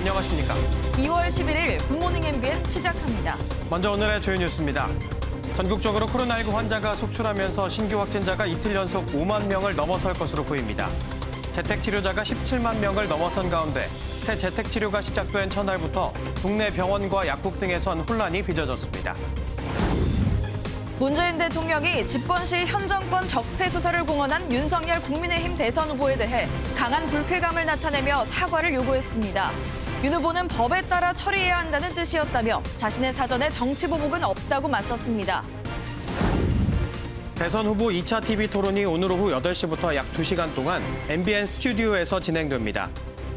안녕하십니까? 2월 11일 굿모닝 MBN 시작합니다. 먼저 오늘의 주요 뉴스입니다. 전국적으로 코로나19 환자가 속출하면서 신규 확진자가 이틀 연속 5만 명을 넘어설 것으로 보입니다. 재택치료자가 17만 명을 넘어선 가운데 새 재택치료가 시작된 첫날부터 동네 병원과 약국 등에선 혼란이 빚어졌습니다. 문재인 대통령이 집권 시 현 정권 적폐 수사를 공언한 윤석열 국민의힘 대선 후보에 대해 강한 불쾌감을 나타내며 사과를 요구했습니다. 윤 후보는 법에 따라 처리해야 한다는 뜻이었다며 자신의 사전에 정치 보복은 없다고 맞섰습니다. 대선 후보 2차 TV 토론이 오늘 오후 8시부터 약 2시간 동안 MBN 스튜디오에서 진행됩니다.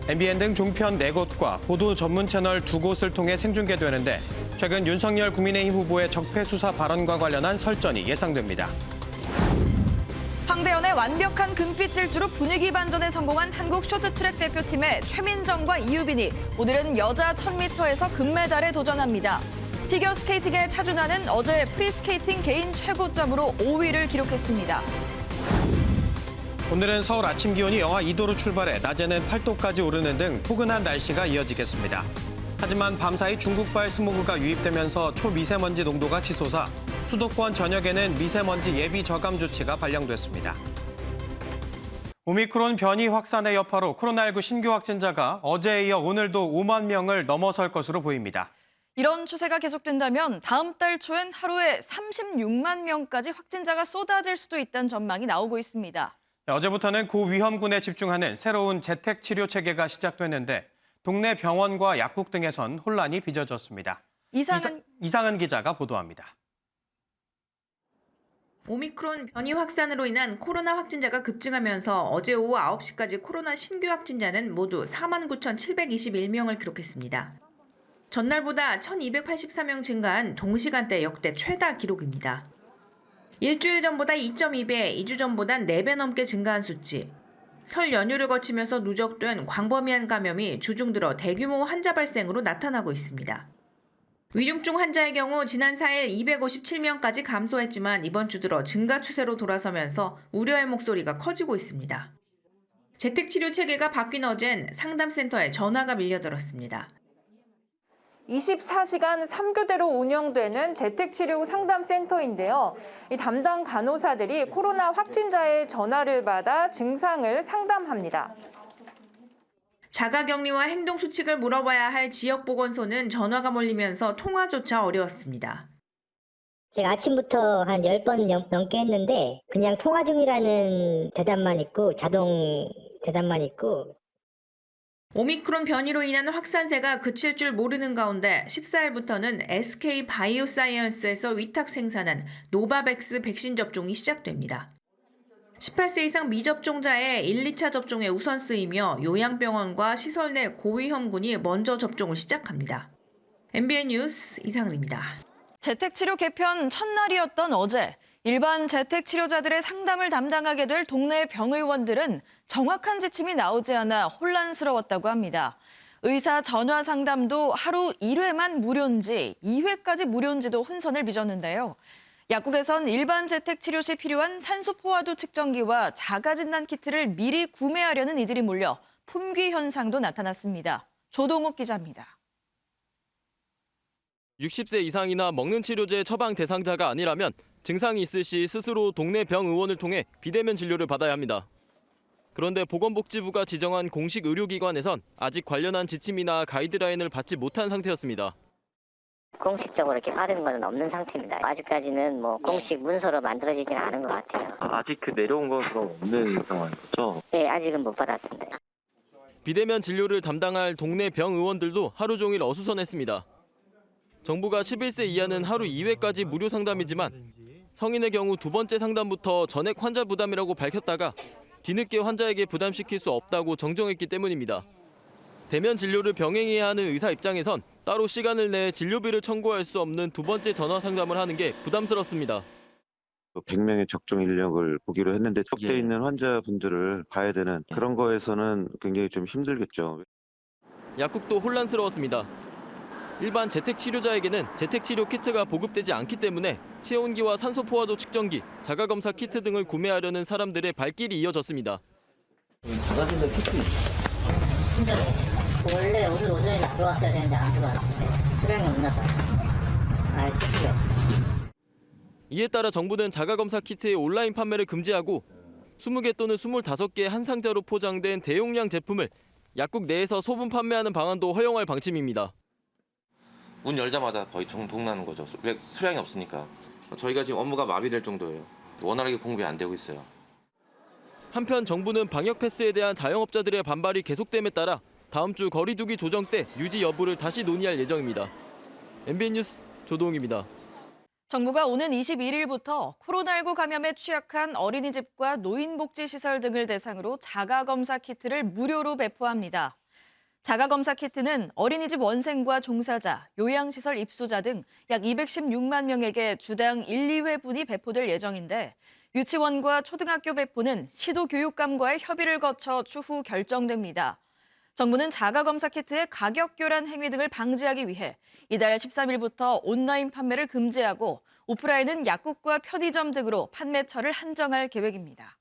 MBN 등 종편 4곳과 보도 전문 채널 2곳을 통해 생중계되는데 최근 윤석열 국민의힘 후보의 적폐 수사 발언과 관련한 설전이 예상됩니다. 황대현의 완벽한 금빛 질주로 분위기 반전에 성공한 한국 쇼트트랙 대표팀의 최민정과 이유빈이 오늘은 여자 1000m에서 금메달에 도전합니다. 피겨스케이팅의 차준하는 어제 프리스케이팅 개인 최고점으로 5위를 기록했습니다. 오늘은 서울 아침 기온이 영하 2도로 출발해 낮에는 8도까지 오르는 등 포근한 날씨가 이어지겠습니다. 하지만 밤사이 중국발 스모그가 유입되면서 초미세먼지 농도가 치솟아 수도권 전역에는 미세먼지 예비 저감 조치가 발령됐습니다. 오미크론 변이 확산의 여파로 코로나19 신규 확진자가 어제에 이어 오늘도 5만 명을 넘어설 것으로 보입니다. 이런 추세가 계속된다면 다음 달 초엔 하루에 36만 명까지 확진자가 쏟아질 수도 있다는 전망이 나오고 있습니다. 어제부터는 고위험군에 집중하는 새로운 재택치료 체계가 시작됐는데 동네 병원과 약국 등에선 혼란이 빚어졌습니다. 이상은 기자가 보도합니다. 오미크론 변이 확산으로 인한 코로나 확진자가 급증하면서 어제 오후 9시까지 코로나 신규 확진자는 모두 49,721명을 기록했습니다. 전날보다 1,284명 증가한 동시간대 역대 최다 기록입니다. 일주일 전보다 2.2배, 2주 전보단 4배 넘게 증가한 수치. 설 연휴를 거치면서 누적된 광범위한 감염이 주중 들어 대규모 환자 발생으로 나타나고 있습니다. 위중증 환자의 경우 지난 4일 257명까지 감소했지만 이번 주 들어 증가 추세로 돌아서면서 우려의 목소리가 커지고 있습니다. 재택치료 체계가 바뀐 어젠 상담센터에 전화가 밀려들었습니다. 24시간 3교대로 운영되는 재택치료 상담센터인데요. 이 담당 간호사들이 코로나 확진자의 전화를 받아 증상을 상담합니다. 자가격리와 행동수칙을 물어봐야 할 지역보건소는 전화가 몰리면서 통화조차 어려웠습니다. 제가 아침부터 한 10번 넘게 했는데 그냥 통화 중이라는 대답만 있고 자동 대답만 있고. 오미크론 변이로 인한 확산세가 그칠 줄 모르는 가운데 14일부터는 SK 바이오사이언스에서 위탁 생산한 노바백스 백신 접종이 시작됩니다. 18세 이상 미접종자의 1, 2차 접종에 우선 쓰이며 요양병원과 시설 내 고위험군이 먼저 접종을 시작합니다. MBN 뉴스 이상은입니다. 재택치료 개편 첫날이었던 어제 일반 재택치료자들의 상담을 담당하게 될 동네 병의원들은 정확한 지침이 나오지 않아 혼란스러웠다고 합니다. 의사 전화 상담도 하루 1회만 무료인지 2회까지 무료인지도 혼선을 빚었는데요. 약국에선 일반 재택치료 시 필요한 산소 포화도 측정기와 자가진단 키트를 미리 구매하려는 이들이 몰려 품귀 현상도 나타났습니다. 조동욱 기자입니다. 60세 이상이나 먹는 치료제 처방 대상자가 아니라면 증상이 있을 시 스스로 동네 병의원을 통해 비대면 진료를 받아야 합니다. 그런데 보건복지부가 지정한 공식 의료기관에선 아직 관련한 지침이나 가이드라인을 받지 못한 상태였습니다. 공식적으로 이렇게 받은 건 없는 상태입니다. 아직까지는 공식 문서로 만들어지지는 않은 것 같아요. 아직 내려온 건 그럼 없는 상황인 거죠? 네, 아직은 못 받았습니다. 비대면 진료를 담당할 동네 병의원들도 하루 종일 어수선했습니다. 정부가 11세 이하는 하루 2회까지 무료 상담이지만 성인의 경우 두 번째 상담부터 전액 환자 부담이라고 밝혔다가 뒤늦게 환자에게 부담시킬 수 없다고 정정했기 때문입니다. 대면 진료를 병행해야 하는 의사 입장에선 따로 시간을 내 진료비를 청구할 수 없는 두 번째 전화 상담을 하는 게 부담스럽습니다. 100명의 적정 인력을 보기로 했는데 적대 있는 환자분들을 봐야 되는 그런 거에서는 굉장히 좀 힘들겠죠. 약국도 혼란스러웠습니다. 일반 재택치료자에게는 재택치료 키트가 보급되지 않기 때문에 체온기와 산소 포화도 측정기, 자가검사 키트 등을 구매하려는 사람들의 발길이 이어졌습니다. 자가진단 키트 원래 오늘 오전에 들어왔어야 되는데 안 들어왔는데 수량이 없나 봐. 특이요. 이에 따라 정부는 자가검사 키트의 온라인 판매를 금지하고 20개 또는 25개 한 상자로 포장된 대용량 제품을 약국 내에서 소분 판매하는 방안도 허용할 방침입니다. 문 열자마자 거의 동나는 거죠. 수량이 없으니까. 저희가 지금 업무가 마비될 정도예요. 원활하게 공급이 안 되고 있어요. 한편 정부는 방역 패스에 대한 자영업자들의 반발이 계속됨에 따라 다음 주 거리두기 조정 때 유지 여부를 다시 논의할 예정입니다. MBN 뉴스 조동욱입니다. 정부가 오는 21일부터 코로나19 감염에 취약한 어린이집과 노인복지시설 등을 대상으로 자가검사 키트를 무료로 배포합니다. 자가검사 키트는 어린이집 원생과 종사자, 요양시설 입소자 등 약 216만 명에게 주당 1, 2회분이 배포될 예정인데 유치원과 초등학교 배포는 시도교육감과의 협의를 거쳐 추후 결정됩니다. 정부는 자가검사 키트의 가격 교란 행위 등을 방지하기 위해 이달 13일부터 온라인 판매를 금지하고 오프라인은 약국과 편의점 등으로 판매처를 한정할 계획입니다.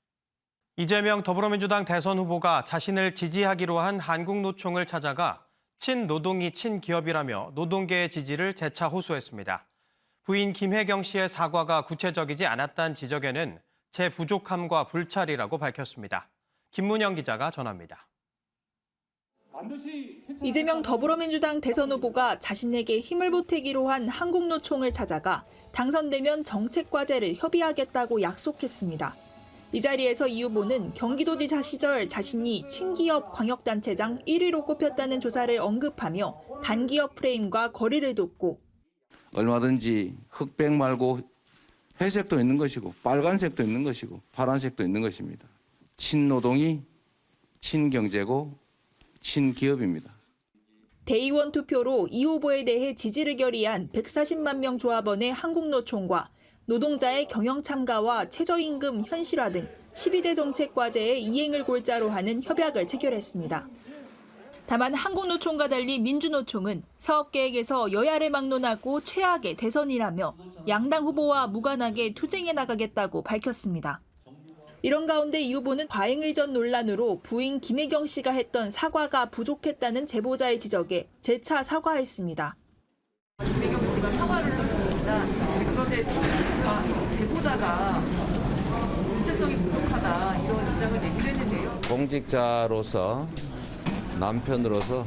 이재명 더불어민주당 대선 후보가 자신을 지지하기로 한 한국노총을 찾아가 친노동이 친기업이라며 노동계의 지지를 재차 호소했습니다. 부인 김혜경 씨의 사과가 구체적이지 않았다는 지적에는 제 부족함과 불찰이라고 밝혔습니다. 김문영 기자가 전합니다. 이재명 더불어민주당 대선 후보가 자신에게 힘을 보태기로 한 한국노총을 찾아가 당선되면 정책 과제를 협의하겠다고 약속했습니다. 이 자리에서 이 후보는 경기도지사 시절 자신이 친기업 광역단체장 1위로 꼽혔다는 조사를 언급하며 반기업 프레임과 거리를 뒀고 얼마든지 흑백 말고 회색도 있는 것이고 빨간색도 있는 것이고 파란색도 있는 것입니다. 친노동이 친경제고 친기업입니다. 대의원 투표로 이 후보에 대해 지지를 결의한 140만 명 조합원의 한국노총과 노동자의 경영 참가와 최저임금 현실화 등 12대 정책 과제의 이행을 골자로 하는 협약을 체결했습니다. 다만 한국노총과 달리 민주노총은 사업계획에서 여야를 막론하고 최악의 대선이라며 양당 후보와 무관하게 투쟁해 나가겠다고 밝혔습니다. 이런 가운데 이 후보는 과잉의전 논란으로 부인 김혜경 씨가 했던 사과가 부족했다는 제보자의 지적에 재차 사과했습니다. 김혜경 씨가 사과를 했습니다. 그런데 제보자가 구체성이 부족하다 이런 입장을 내기로 했는데요. 공직자로서 남편으로서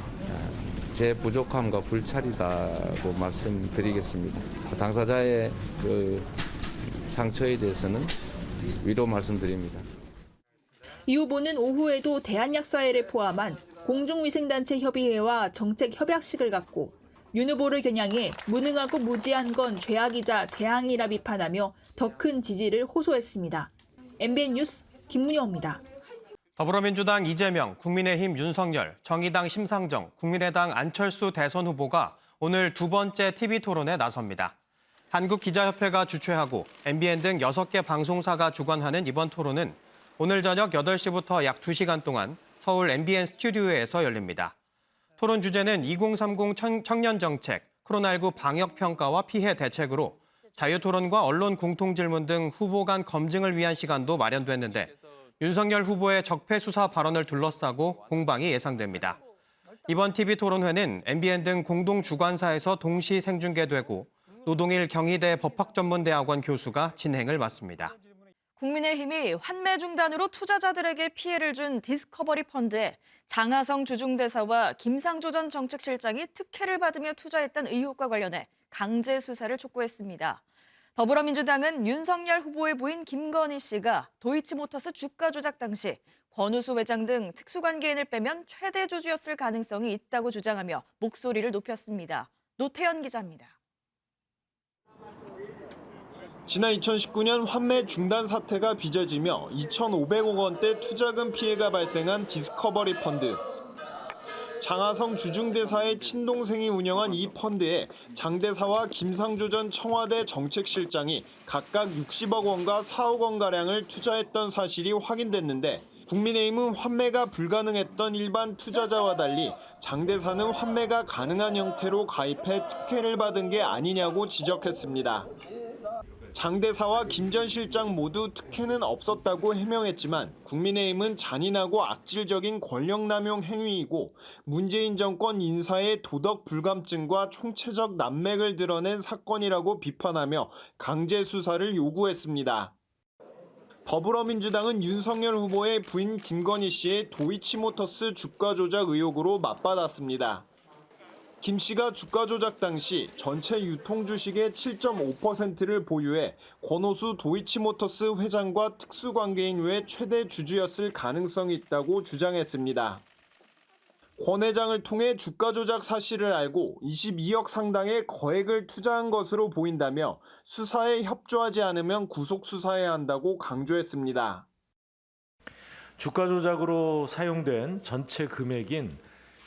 제 부족함과 불찰이라고 말씀드리겠습니다. 당사자의 그 상처에 대해서는 위로 말씀드립니다. 이 후보는 오후에도 대한약사회를 포함한 공중위생단체 협의회와 정책협약식을 갖고 윤 후보를 겨냥해 무능하고 무지한 건 죄악이자 재앙이라 비판하며 더 큰 지지를 호소했습니다. MBN 뉴스 김문영입니다. 더불어민주당 이재명, 국민의힘 윤석열, 정의당 심상정, 국민의당 안철수 대선 후보가 오늘 두 번째 TV토론에 나섭니다. 한국기자협회가 주최하고 MBN 등 6개 방송사가 주관하는 이번 토론은 오늘 저녁 8시부터 약 2시간 동안 서울 MBN 스튜디오에서 열립니다. 토론 주제는 2030 청년정책, 코로나19 방역평가와 피해 대책으로 자유토론과 언론 공통질문 등 후보 간 검증을 위한 시간도 마련됐는데 윤석열 후보의 적폐 수사 발언을 둘러싸고 공방이 예상됩니다. 이번 TV토론회는 MBN 등 공동 주관사에서 동시 생중계되고 노동일 경희대 법학전문대학원 교수가 진행을 맡습니다. 국민의힘이 환매 중단으로 투자자들에게 피해를 준 디스커버리 펀드에 장하성 주중대사와 김상조 전 정책실장이 특혜를 받으며 투자했다는 의혹과 관련해 강제 수사를 촉구했습니다. 더불어민주당은 윤석열 후보의 부인 김건희 씨가 도이치모터스 주가 조작 당시 권우수 회장 등 특수관계인을 빼면 최대 주주였을 가능성이 있다고 주장하며 목소리를 높였습니다. 노태현 기자입니다. 지난 2019년 환매 중단 사태가 빚어지며 2,500억 원대 투자금 피해가 발생한 디스커버리 펀드. 장하성 주중대사의 친동생이 운영한 이 펀드에 장 대사와 김상조 전 청와대 정책실장이 각각 60억 원과 4억 원가량을 투자했던 사실이 확인됐는데 국민의힘은 환매가 불가능했던 일반 투자자와 달리 장 대사는 환매가 가능한 형태로 가입해 특혜를 받은 게 아니냐고 지적했습니다. 장 대사와 김 전 실장 모두 특혜는 없었다고 해명했지만 국민의힘은 잔인하고 악질적인 권력남용 행위이고 문재인 정권 인사의 도덕 불감증과 총체적 난맥을 드러낸 사건이라고 비판하며 강제 수사를 요구했습니다. 더불어민주당은 윤석열 후보의 부인 김건희 씨의 도이치모터스 주가 조작 의혹으로 맞받았습니다. 김 씨가 주가 조작 당시 전체 유통 주식의 7.5%를 보유해 권오수 도이치모터스 회장과 특수관계인 외 최대 주주였을 가능성이 있다고 주장했습니다. 권 회장을 통해 주가 조작 사실을 알고 22억 상당의 거액을 투자한 것으로 보인다며 수사에 협조하지 않으면 구속 수사해야 한다고 강조했습니다. 주가 조작으로 사용된 전체 금액인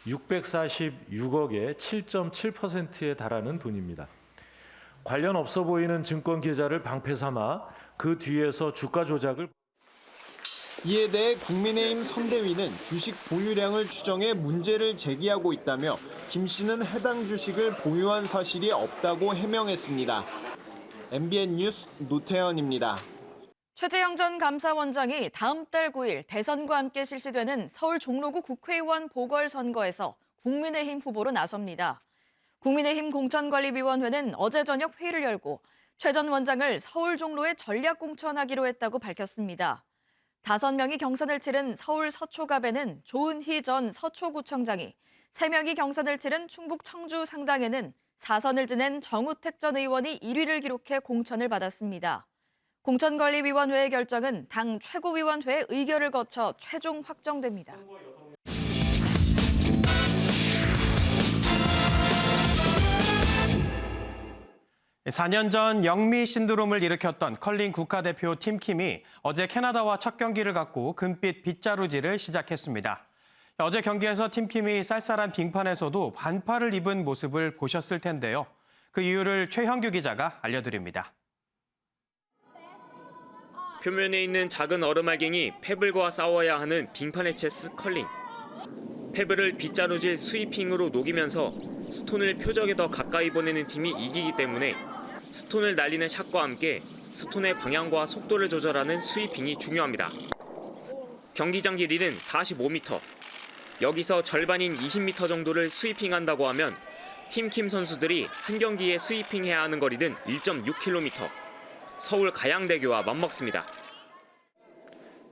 646억의 7.7%에 달하는 돈입니다. 관련 없어 보이는 증권 계좌를 방패 삼아 그 뒤에서 주가 조작을 이에 대해 국민의힘 선대위는 주식 보유량을 추정해 문제를 제기하고 있다며 김 씨는 해당 주식을 보유한 사실이 없다고 해명했습니다. MBN 뉴스 노태현입니다. 최재형 전 감사원장이 다음 달 9일 대선과 함께 실시되는 서울 종로구 국회의원 보궐선거에서 국민의힘 후보로 나섭니다. 국민의힘 공천관리위원회는 어제 저녁 회의를 열고 최 전 원장을 서울 종로에 전략 공천하기로 했다고 밝혔습니다. 5명이 경선을 치른 서울 서초갑에는 조은희 전 서초구청장이, 3명이 경선을 치른 충북 청주 상당에는 4선을 지낸 정우택 전 의원이 1위를 기록해 공천을 받았습니다. 공천관리위원회의 결정은 당 최고위원회의 의결을 거쳐 최종 확정됩니다. 4년 전 영미 신드롬을 일으켰던 컬링 국가대표 팀킴이 어제 캐나다와 첫 경기를 갖고 금빛 빗자루질을 시작했습니다. 어제 경기에서 팀킴이 쌀쌀한 빙판에서도 반팔을 입은 모습을 보셨을 텐데요. 그 이유를 최형규 기자가 알려드립니다. 표면에 있는 작은 얼음알갱이 페블과 싸워야 하는 빙판의 체스 컬링. 페블을 빗자루질 스위핑으로 녹이면서 스톤을 표적에 더 가까이 보내는 팀이 이기기 때문에 스톤을 날리는 샷과 함께 스톤의 방향과 속도를 조절하는 스위핑이 중요합니다. 경기장 길이는 45m. 여기서 절반인 20m 정도를 스위핑한다고 하면 팀킴 선수들이 한 경기에 스위핑해야 하는 거리는 1.6km. 서울 가양대교와 맞먹습니다.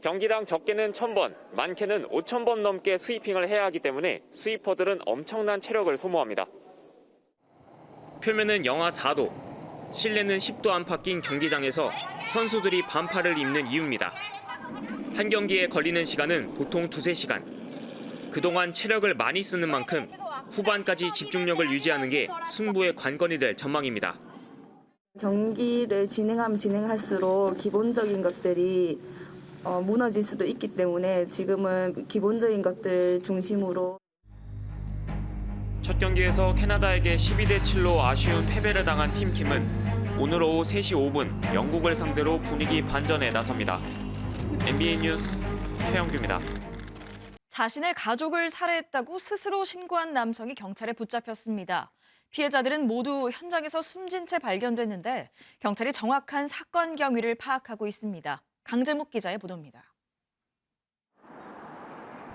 경기당 적게는 1000번, 많게는 5000번 넘게 스위핑을 해야 하기 때문에 스위퍼들은 엄청난 체력을 소모합니다. 표면은 영하 4도, 실내는 10도 안팎 낀 경기장에서 선수들이 반팔을 입는 이유입니다. 한 경기에 걸리는 시간은 보통 2-3시간. 그동안 체력을 많이 쓰는 만큼 후반까지 집중력을 유지하는 게 승부의 관건이 될 전망입니다. 경기를 진행하면 진행할수록 기본적인 것들이 무너질 수도 있기 때문에 지금은 기본적인 것들 중심으로. 첫 경기에서 캐나다에게 12대7로 아쉬운 패배를 당한 팀킴은 오늘 오후 3시 5분 영국을 상대로 분위기 반전에 나섭니다. MBN 뉴스 최영규입니다. 자신의 가족을 살해했다고 스스로 신고한 남성이 경찰에 붙잡혔습니다. 피해자들은 모두 현장에서 숨진 채 발견됐는데 경찰이 정확한 사건 경위를 파악하고 있습니다. 강재묵 기자의 보도입니다.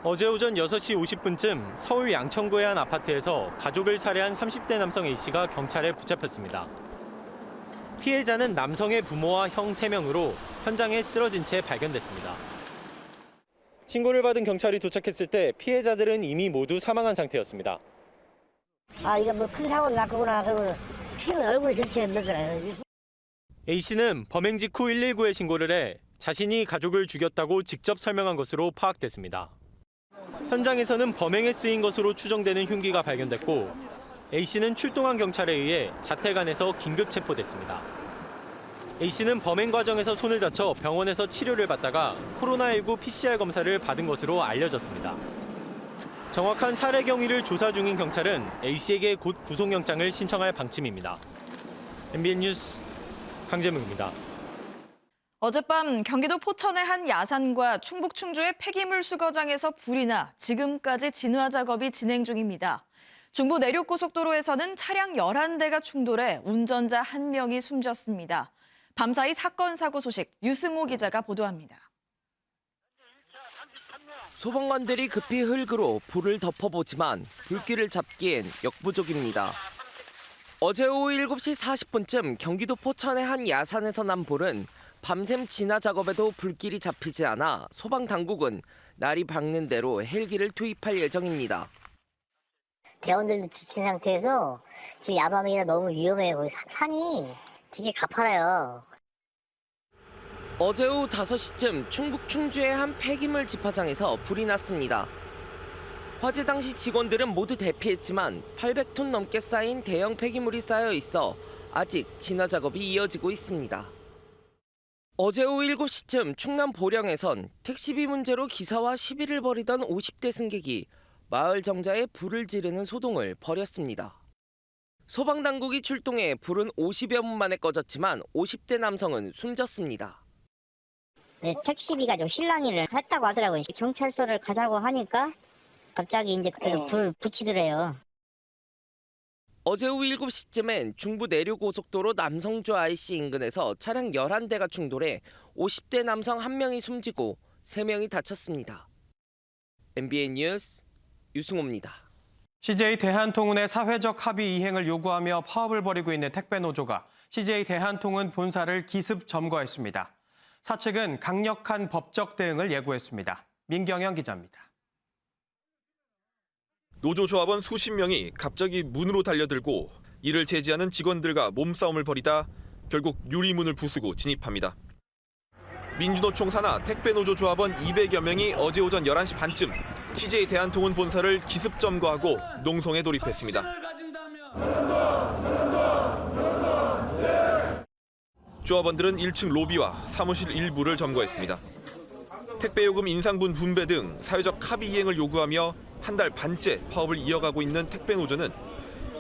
어제 오전 6시 50분쯤 서울 양천구의 한 아파트에서 가족을 살해한 30대 남성 A씨가 경찰에 붙잡혔습니다. 피해자는 남성의 부모와 형 3명으로 현장에 쓰러진 채 발견됐습니다. 신고를 받은 경찰이 도착했을 때 피해자들은 이미 모두 사망한 상태였습니다. 이거 뭐 큰 사고 났구나. 그러고 피는 얼굴 전체에 묻어나요. A씨는 범행 직후 119에 신고를 해 자신이 가족을 죽였다고 직접 설명한 것으로 파악됐습니다. 현장에서는 범행에 쓰인 것으로 추정되는 흉기가 발견됐고 A씨는 출동한 경찰에 의해 자택 안에서 긴급 체포됐습니다. A씨는 범행 과정에서 손을 다쳐 병원에서 치료를 받다가 코로나19 PCR 검사를 받은 것으로 알려졌습니다. 정확한 살해 경위를 조사 중인 경찰은 A씨에게 곧 구속영장을 신청할 방침입니다. MBN 뉴스 강재묵입니다. 어젯밤 경기도 포천의 한 야산과 충북 충주의 폐기물 수거장에서 불이 나 지금까지 진화 작업이 진행 중입니다. 중부 내륙고속도로에서는 차량 11대가 충돌해 운전자 1명이 숨졌습니다. 밤사이 사건 사고 소식 유승호 기자가 보도합니다. 소방관들이 급히 흙으로 불을 덮어보지만 불길을 잡기엔 역부족입니다. 어제 오후 7시 40분쯤 경기도 포천의 한 야산에서 난 불은 밤샘 진화 작업에도 불길이 잡히지 않아 소방당국은 날이 밝는 대로 헬기를 투입할 예정입니다. 대원들도 지친 상태에서 지금 야밤이라 너무 위험해요. 산이 되게 가파라요. 어제 오후 5시쯤 충북 충주의 한 폐기물 집화장에서 불이 났습니다. 화재 당시 직원들은 모두 대피했지만 800톤 넘게 쌓인 대형 폐기물이 쌓여 있어 아직 진화 작업이 이어지고 있습니다. 어제 오후 7시쯤 충남 보령에선 택시비 문제로 기사와 시비를 벌이던 50대 승객이 마을 정자에 불을 지르는 소동을 벌였습니다. 소방당국이 출동해 불은 50여 분 만에 꺼졌지만 50대 남성은 숨졌습니다. 네, 택시비가 좀 실랑이를 했다고 하더라고요. 경찰서를 가자고 하니까 갑자기 이제 불 붙이더래요. 어제 오후 7시쯤엔 중부 내륙고속도로 남성주 IC 인근에서 차량 11대가 충돌해 50대 남성 1명이 숨지고 3명이 다쳤습니다. MBN 뉴스 유승호입니다. CJ 대한통운의 사회적 합의 이행을 요구하며 파업을 벌이고 있는 택배노조가 CJ 대한통운 본사를 기습 점거했습니다. 사측은 강력한 법적 대응을 예고했습니다. 민경영 기자입니다. 노조조합원 수십 명이 갑자기 문으로 달려들고 이를 제지하는 직원들과 몸싸움을 벌이다 결국 유리문을 부수고 진입합니다. 민주노총 산하 택배노조 조합원 200여 명이 어제 오전 11시 반쯤 CJ 대한통운 본사를 기습 점거하고 농성에 돌입했습니다. 조합원들은 1층 로비와 사무실 일부를 점거했습니다. 택배요금 인상분 분배 등 사회적 합의 이행을 요구하며 한 달 반째 파업을 이어가고 있는 택배노조는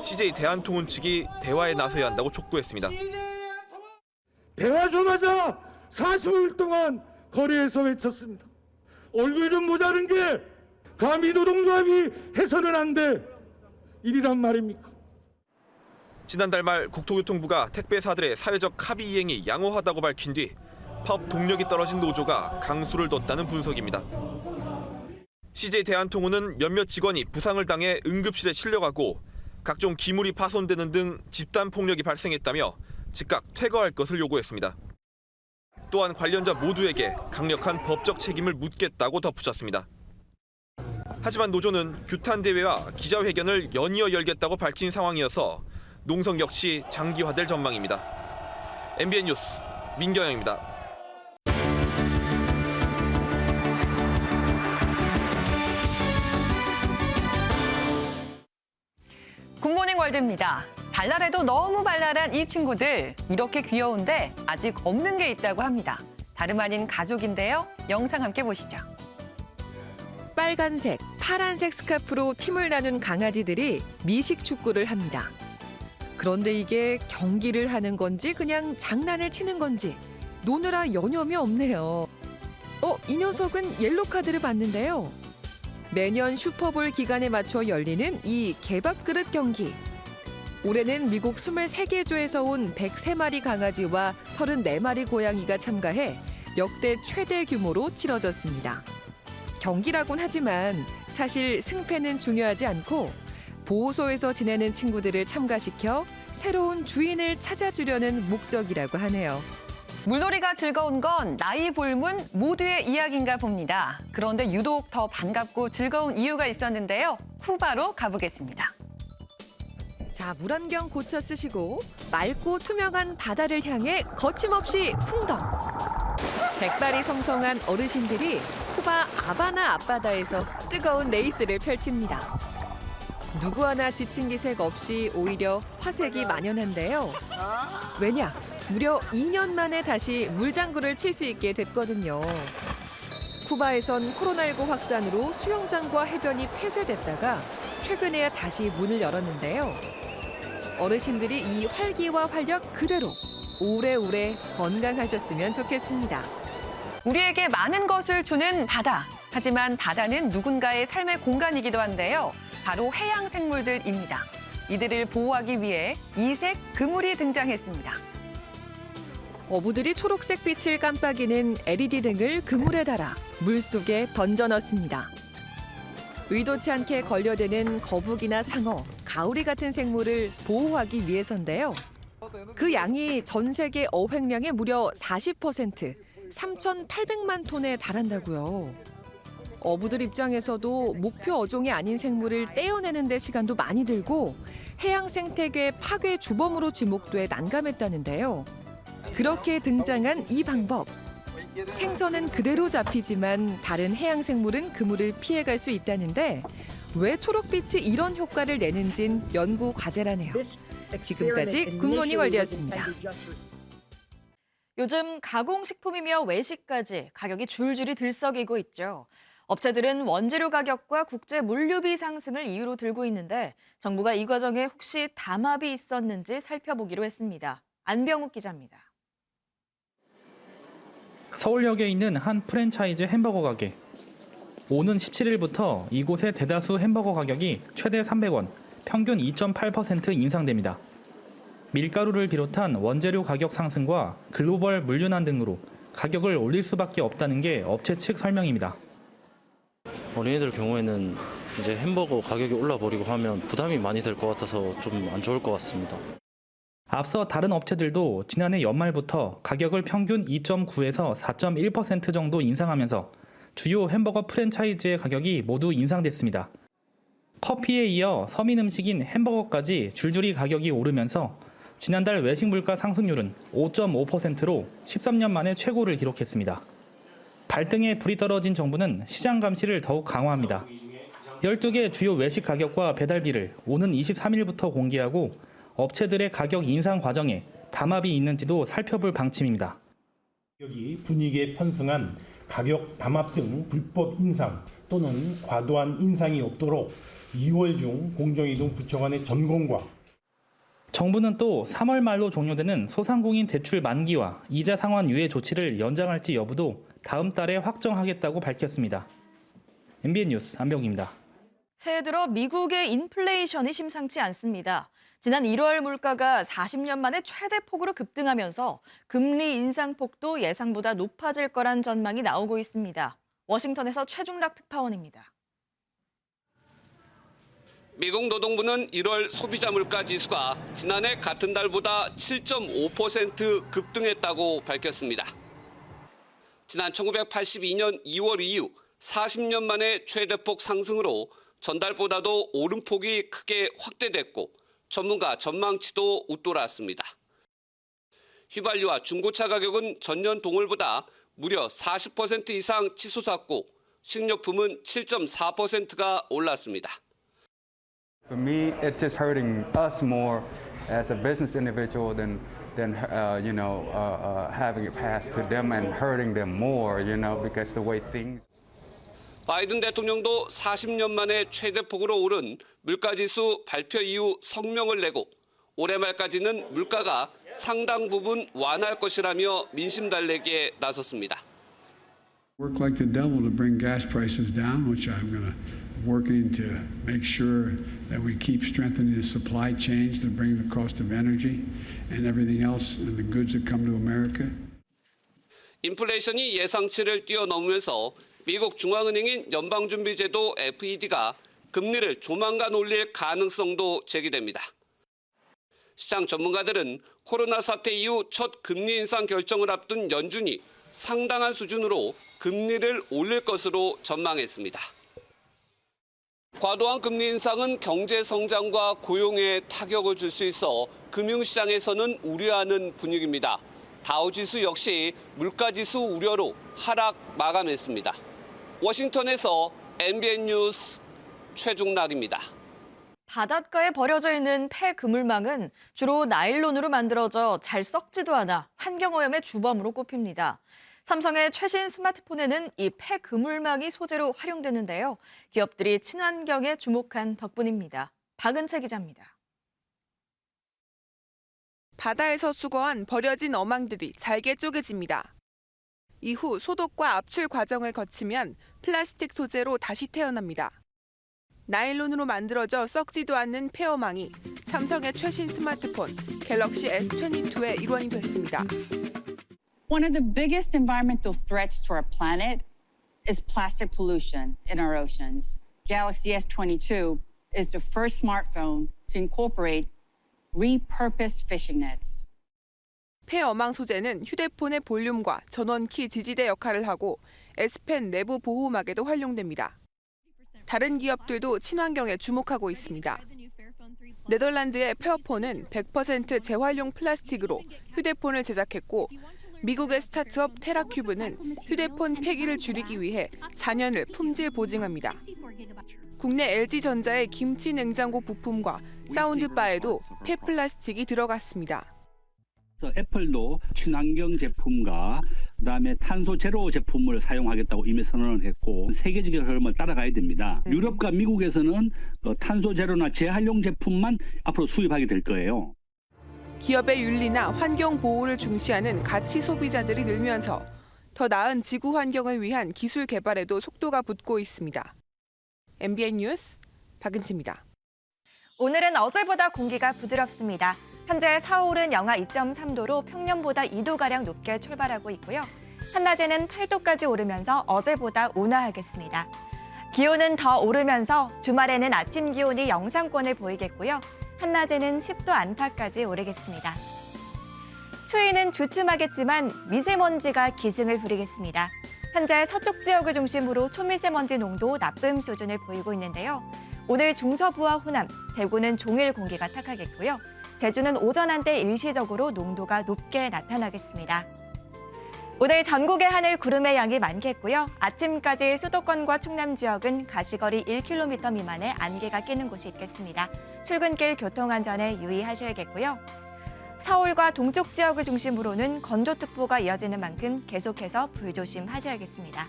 CJ 대한통운 측이 대화에 나서야 한다고 촉구했습니다. 대화 좀 하자! 45일 동안 거리에서 외쳤습니다. 얼굴 좀 모자른 게 감히 노동조합이 해서는 안 돼. 이리란 말입니까? 지난달 말 국토교통부가 택배사들의 사회적 합의 이행이 양호하다고 밝힌 뒤 파업 동력이 떨어진 노조가 강수를 뒀다는 분석입니다. CJ 대한통운은 몇몇 직원이 부상을 당해 응급실에 실려가고 각종 기물이 파손되는 등 집단 폭력이 발생했다며 즉각 퇴거할 것을 요구했습니다. 또한 관련자 모두에게 강력한 법적 책임을 묻겠다고 덧붙였습니다. 하지만 노조는 규탄 대회와 기자회견을 연이어 열겠다고 밝힌 상황이어서 농성 역시 장기화될 전망입니다. MBN 뉴스 민경영입니다. 굿모닝 월드입니다. 발랄해도 너무 발랄한 이 친구들, 이렇게 귀여운데 아직 없는 게 있다고 합니다. 다름 아닌 가족인데요. 영상 함께 보시죠. 빨간색, 파란색 스카프로 팀을 나눈 강아지들이 미식 축구를 합니다. 그런데 이게 경기를 하는 건지 그냥 장난을 치는 건지 노느라 여념이 없네요. 이 녀석은 옐로 카드를 받는데요. 매년 슈퍼볼 기간에 맞춰 열리는 이 개밥 그릇 경기. 올해는 미국 23개 주에서 온 103마리 강아지와 34마리 고양이가 참가해 역대 최대 규모로 치러졌습니다. 경기라곤 하지만 사실 승패는 중요하지 않고 보호소에서 지내는 친구들을 참가시켜 새로운 주인을 찾아주려는 목적이라고 하네요. 물놀이가 즐거운 건 나이 불문 모두의 이야기인가 봅니다. 그런데 유독 더 반갑고 즐거운 이유가 있었는데요. 쿠바로 가보겠습니다. 자, 물안경 고쳐 쓰시고 맑고 투명한 바다를 향해 거침없이 풍덩. 백발이 성성한 어르신들이 쿠바 아바나 앞바다에서 뜨거운 레이스를 펼칩니다. 누구 하나 지친 기색 없이 오히려 화색이 만연한데요. 왜냐? 무려 2년 만에 다시 물장구를 칠 수 있게 됐거든요. 쿠바에선 코로나19 확산으로 수영장과 해변이 폐쇄됐다가 최근에야 다시 문을 열었는데요. 어르신들이 이 활기와 활력 그대로 오래오래 건강하셨으면 좋겠습니다. 우리에게 많은 것을 주는 바다. 하지만 바다는 누군가의 삶의 공간이기도 한데요. 바로 해양 생물들입니다. 이들을 보호하기 위해 이색 그물이 등장했습니다. 어부들이 초록색 빛을 깜빡이는 LED 등을 그물에 달아 물속에 던져 넣습니다. 의도치 않게 걸려드는 거북이나 상어, 가오리 같은 생물을 보호하기 위해서인데요. 그 양이 전 세계 어획량의 무려 40%, 3,800만 톤에 달한다고요. 어부들 입장에서도 목표 어종이 아닌 생물을 떼어내는 데 시간도 많이 들고 해양 생태계 파괴 주범으로 지목돼 난감했다는데요. 그렇게 등장한 이 방법. 생선은 그대로 잡히지만 다른 해양 생물은 그물을 피해갈 수 있다는데 왜 초록빛이 이런 효과를 내는진 연구 과제라네요. 지금까지 굿모닝 월드였습니다. 요즘 가공식품이며 외식까지 가격이 줄줄이 들썩이고 있죠. 업체들은 원재료 가격과 국제 물류비 상승을 이유로 들고 있는데 정부가 이 과정에 혹시 담합이 있었는지 살펴보기로 했습니다. 안병욱 기자입니다. 서울역에 있는 한 프랜차이즈 햄버거 가게. 오는 17일부터 이곳의 대다수 햄버거 가격이 최대 300원, 평균 2.8% 인상됩니다. 밀가루를 비롯한 원재료 가격 상승과 글로벌 물류난 등으로 가격을 올릴 수밖에 없다는 게 업체 측 설명입니다. 어린이들 경우에는 이제 햄버거 가격이 올라버리고 하면 부담이 많이 될 것 같아서 좀 안 좋을 것 같습니다. 앞서 다른 업체들도 지난해 연말부터 가격을 평균 2.9에서 4.1% 정도 인상하면서 주요 햄버거 프랜차이즈의 가격이 모두 인상됐습니다. 커피에 이어 서민 음식인 햄버거까지 줄줄이 가격이 오르면서 지난달 외식 물가 상승률은 5.5%로 13년 만에 최고를 기록했습니다. 발등에 불이 떨어진 정부는 시장 감시를 더욱 강화합니다. 12개 주요 외식 가격과 배달비를 오는 23일부터 공개하고 업체들의 가격 인상 과정에 담합이 있는지도 살펴볼 방침입니다. 가격이 분위기에 편승한 가격 담합 등 불법 인상 또는 과도한 인상이 없도록 2월 중 공정이동 부처 간의 점검과 정부는 또 3월 말로 종료되는 소상공인 대출 만기와 이자 상환 유예 조치를 연장할지 여부도 다음 달에 확정하겠다고 밝혔습니다. MBN 뉴스 안병기입니다. 새해 들어 미국의 인플레이션이 심상치 않습니다. 지난 1월 물가가 40년 만에 최대폭으로 급등하면서 금리 인상폭도 예상보다 높아질 거란 전망이 나오고 있습니다. 워싱턴에서 최중락 특파원입니다. 미국 노동부는 1월 소비자 물가 지수가 지난해 같은 달보다 7.5% 급등했다고 밝혔습니다. 지난 1982년 2월 이후 40년 만에 최대폭 상승으로 전달보다도 오름폭이 크게 확대됐고 전문가 전망치도 웃돌았습니다. 휘발유와 중고차 가격은 전년 동월보다 무려 40% 이상 치솟았고 식료품은 7.4%가 올랐습니다. For me, it's just hurting us more as a business individual than having it passed to them and hurting them more, because the way things. 바이든 대통령도 40년 만에 최대폭으로 오른 물가지수 발표 이후 성명을 내고 올해 말까지는 물가가 상당 부분 완화할 것이라며 민심 달래기에 나섰습니다. Work like the devil to bring gas prices down, which I'm going to working to make sure that we keep strengthening the supply chains to bring the cost of energy and everything else and the goods that come to America. 인플레이션이 예상치를 뛰어넘으면서 미국 중앙은행인 연방준비제도 FED가 금리를 조만간 올릴 가능성도 제기됩니다. 시장 전문가들은 코로나 사태 이후 첫 금리 인상 결정을 앞둔 연준이 상당한 수준으로 금리를 올릴 것으로 전망했습니다. 과도한 금리 인상은 경제 성장과 고용에 타격을 줄 수 있어 금융시장에서는 우려하는 분위기입니다. 다우지수 역시 물가지수 우려로 하락 마감했습니다. 워싱턴에서 MBN 뉴스 최중락입니다. 바닷가에 버려져 있는 폐 그물망은 주로 나일론으로 만들어져 잘 썩지도 않아 환경오염의 주범으로 꼽힙니다. 삼성의 최신 스마트폰에는 이 폐 그물망이 소재로 활용되는데요. 기업들이 친환경에 주목한 덕분입니다. 박은채 기자입니다. 바다에서 수거한 버려진 어망들이 잘게 쪼개집니다. 이후 소독과 압출 과정을 거치면 플라스틱 소재로 다시 태어납니다. 나일론으로 만들어져 썩지도 않는 폐어망이 삼성의 최신 스마트폰 갤럭시 S22의 일원이 됐습니다. One of the biggest environmental threats to our planet is plastic pollution in our oceans. Galaxy S22 is the first smartphone to incorporate repurposed fishing nets. 폐어망 소재는 휴대폰의 볼륨과 전원키 지지대 역할을 하고 S펜 내부 보호막에도 활용됩니다. 다른 기업들도 친환경에 주목하고 있습니다. 네덜란드의 페어폰은 100% 재활용 플라스틱으로 휴대폰을 제작했고 미국의 스타트업 테라큐브는 휴대폰 폐기를 줄이기 위해 4년을 품질 보증합니다. 국내 LG전자의 김치 냉장고 부품과 사운드바에도 폐플라스틱이 들어갔습니다. 애플도 친환경 제품과 그다음에 탄소 제로 제품을 사용하겠다고 이미 선언을 했고 세계적인 흐름을 따라가야 됩니다. 유럽과 미국에서는 탄소 제로나 재활용 제품만 앞으로 수입하게 될 거예요. 기업의 윤리나 환경 보호를 중시하는 가치 소비자들이 늘면서 더 나은 지구 환경을 위한 기술 개발에도 속도가 붙고 있습니다. MBN 뉴스 박은지입니다. 오늘은 어제보다 공기가 부드럽습니다. 현재 서울은 영하 2.3도로 평년보다 2도가량 높게 출발하고 있고요. 한낮에는 8도까지 오르면서 어제보다 온화하겠습니다. 기온은 더 오르면서 주말에는 아침 기온이 영상권을 보이겠고요. 한낮에는 10도 안팎까지 오르겠습니다. 추위는 주춤하겠지만 미세먼지가 기승을 부리겠습니다. 현재 서쪽 지역을 중심으로 초미세먼지 농도 나쁨 수준을 보이고 있는데요. 오늘 중서부와 호남, 대구는 종일 공기가 탁하겠고요. 제주는 오전 한때 일시적으로 농도가 높게 나타나겠습니다. 오늘 전국의 하늘 구름의 양이 많겠고요. 아침까지 수도권과 충남 지역은 가시거리 1km 미만의 안개가 끼는 곳이 있겠습니다. 출근길 교통안전에 유의하셔야겠고요. 서울과 동쪽 지역을 중심으로는 건조특보가 이어지는 만큼 계속해서 불조심하셔야겠습니다.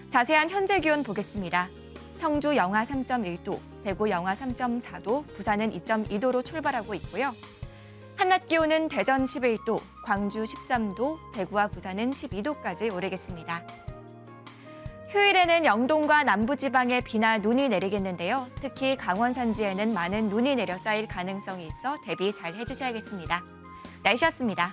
자세한 현재 기온 보겠습니다. 청주 영하 3.1도, 대구 영하 3.4도, 부산은 2.2도로 출발하고 있고요. 한낮 기온은 대전 11도, 광주 13도, 대구와 부산은 12도까지 오르겠습니다. 휴일에는 영동과 남부지방에 비나 눈이 내리겠는데요. 특히 강원 산지에는 많은 눈이 내려 쌓일 가능성이 있어 대비 잘 해주셔야겠습니다. 날씨였습니다.